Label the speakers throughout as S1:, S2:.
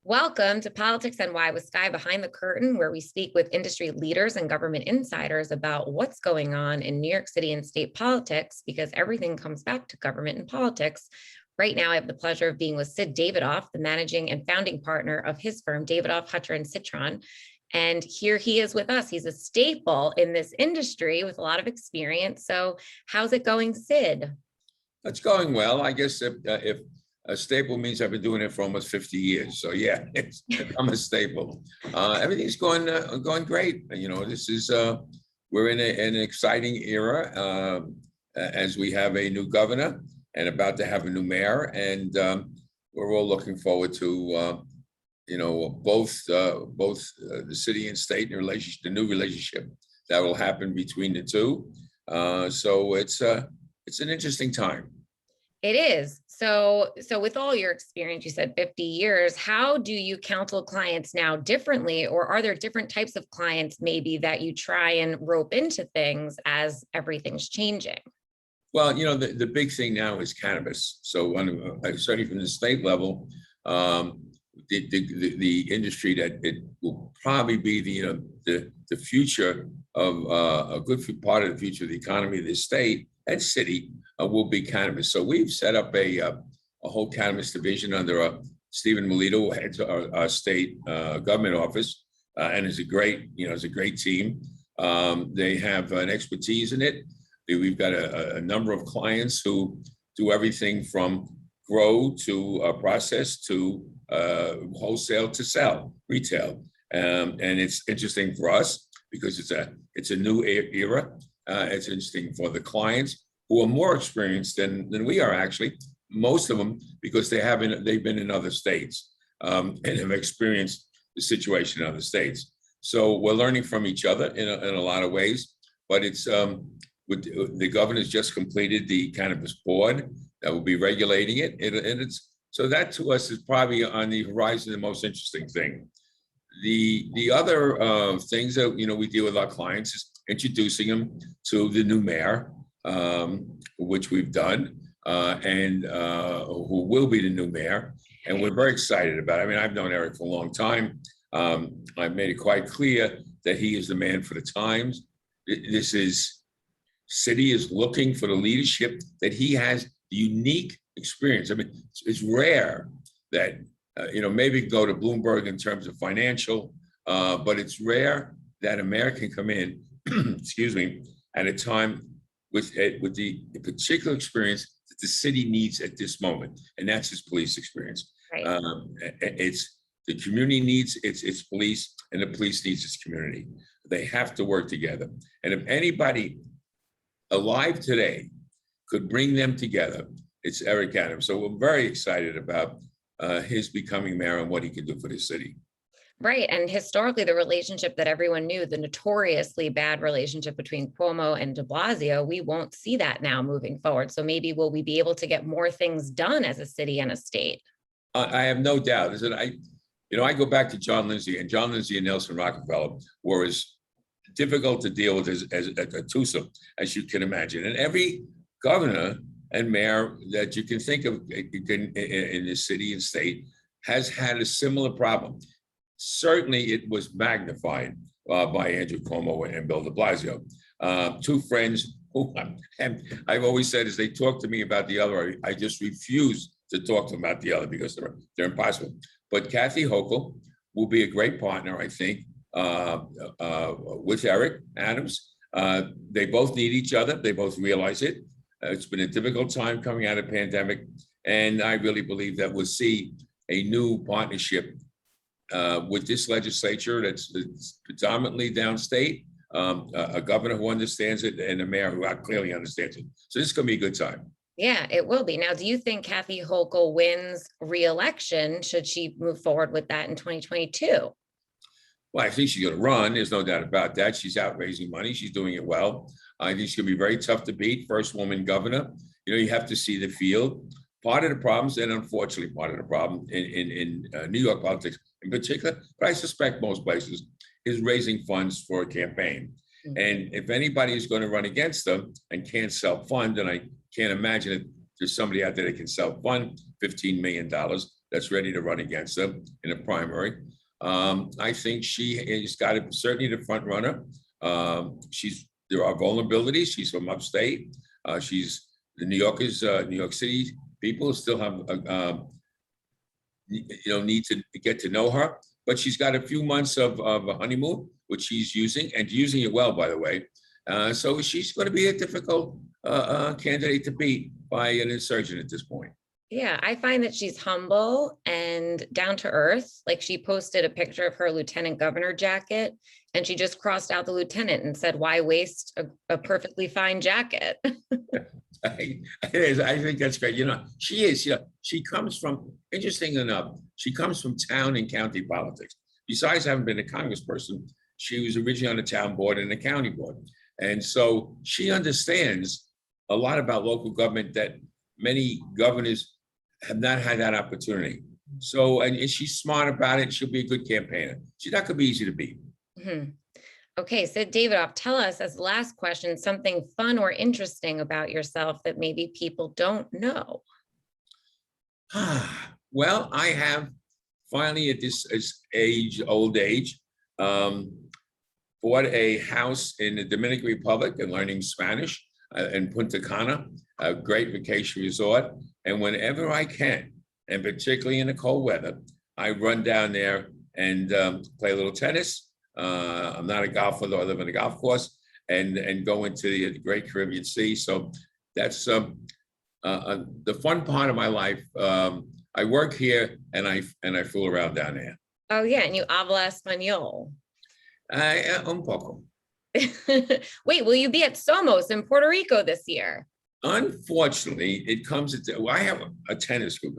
S1: Welcome to PoliticsNY with Skye Behind the Curtain, where we speak with industry leaders and government insiders about what's going on in New York City and state politics, because everything comes back to government and politics. Right now, I have the pleasure of being with Sid Davidoff, the managing and founding partner of his firm, Davidoff, Hutcher, and Citron. And here he is with us. He's a staple in this industry with a lot of experience. So how's it going, Sid?
S2: It's going well. I guess if a staple means I've been doing it for almost 50 years. So yeah, I'm a staple. Everything's going great. You know, this is we're in an exciting era as we have a new governor and about to have a new mayor, and we're all looking forward to both the city and state and the new relationship that will happen between the two. So it's an interesting time.
S1: It is. So with all your experience, you said 50 years, how do you counsel clients now differently, or are there different types of clients maybe that you try and rope into things as everything's changing?
S2: Well, you know, the big thing now is cannabis. So certainly from the state level, the industry that it will probably be the future of a good part of the future of the economy of the state and city will be cannabis. So we've set up a whole cannabis division under Stephen Melito, who heads our state government office, and is a great team. They have an expertise in it. We've got a number of clients who do everything from grow to process to wholesale to sell, retail. And it's interesting for us because it's a new era. It's interesting for the clients who are more experienced than we are, actually, most of them, because they've been in other states and have experienced the situation in other states. So we're learning from each other in a lot of ways, but it's the governor's just completed the cannabis board that will be regulating it. So that to us is probably on the horizon, the most interesting thing. The other things that we deal with our clients is introducing them to the new mayor, which we've done, and who will be the new mayor. And we're very excited about it. I mean, I've known Eric for a long time. I've made it quite clear that he is the man for the times. City is looking for the leadership that he has, the unique experience. I mean, it's rare that, maybe go to Bloomberg in terms of financial, but it's rare that a mayor can come in, excuse me, at a time with the particular experience that the city needs at this moment, and that's his police experience.
S1: Right.
S2: It's the community needs its police, and the police needs its community. They have to work together. And if anybody alive today could bring them together, it's Eric Adams. So we're very excited about his becoming mayor and what he can do for the city.
S1: Right. And historically, the relationship that everyone knew, the notoriously bad relationship between Cuomo and de Blasio, we won't see that now moving forward. So maybe will we be able to get more things done as a city and a state?
S2: I have no doubt. I go back to John Lindsay, and John Lindsay and Nelson Rockefeller were as difficult to deal with as a twosome, as you can imagine. And every governor and mayor that you can think of in the city and state has had a similar problem. Certainly, it was magnified by Andrew Cuomo and Bill de Blasio, two friends who I've always said, as they talk to me about the other, I just refuse to talk to them about the other because they're impossible. But Kathy Hochul will be a great partner, I think, with Eric Adams. They both need each other. They both realize it. It's been a difficult time coming out of the pandemic, and I really believe that we'll see a new partnership with this legislature that's predominantly downstate, a governor who understands it, and a mayor who clearly understands it. So this is going to be a good time.
S1: Yeah, it will be. Now, do you think Kathy Hochul wins re-election? Should she move forward with that in 2022?
S2: Well, I think she's going to run. There's no doubt about that. She's out raising money. She's doing it well. I think she's going to be very tough to beat. First woman governor. You have to see the field. Part of the problems, and unfortunately part of the problem in New York politics in particular, but I suspect most places, is raising funds for a campaign. Mm-hmm. And if anybody is going to run against them and can't self-fund, and I can't imagine that there's somebody out there that can self-fund $15 million, that's ready to run against them in a primary. I think she has got to certainly the front runner. There are vulnerabilities. She's from upstate. She's the New Yorkers, New York City people still have need to get to know her. But she's got a few months of a honeymoon, which she's using and using it well, by the way. So she's going to be a difficult candidate to beat by an insurgent at this point.
S1: Yeah, I find that she's humble and down to earth. Like she posted a picture of her lieutenant governor jacket and she just crossed out the lieutenant and said, why waste a perfectly fine jacket?
S2: I think that's great. She is, she comes from, interesting enough, she comes from town and county politics. Besides having been a congressperson, she was originally on the town board and the county board. And so she understands a lot about local government that many governors have not had that opportunity. So, and she's smart about it. She'll be a good campaigner. She's not going to be easy to beat.
S1: Mm-hmm. Okay, so Davidoff, tell us as the last question, something fun or interesting about yourself that maybe people don't know.
S2: Well, I have finally at this old age, bought a house in the Dominican Republic and learning Spanish in Punta Cana, a great vacation resort. And whenever I can, and particularly in the cold weather, I run down there and play a little tennis. I'm not a golfer, though I live on a golf course, and go into the Great Caribbean Sea. So that's the fun part of my life. I work here and I fool around down there.
S1: Oh yeah, and you habla español.
S2: Un poco.
S1: Wait, will you be at Somos in Puerto Rico this year?
S2: Unfortunately, it comes at, I have a tennis group,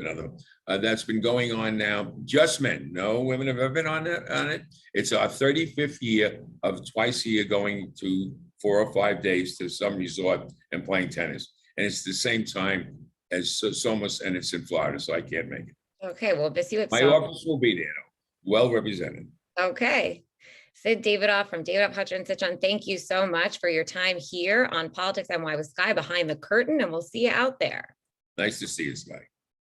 S2: that's been going on now, just men. No women have ever been on it. It's our 35th year of twice a year going to 4 or 5 days to some resort and playing tennis. And it's the same time as Somos, and it's in Florida, so I can't make it.
S1: Okay, well, miss you at
S2: My
S1: Somos.
S2: office will be there, well represented.
S1: Okay. Sid Davidoff from Davidoff, Hutcher, and Citron, thank you so much for your time here on PoliticsNY with Skye Behind the Curtain, and we'll see you out there.
S2: Nice to see you, Skye.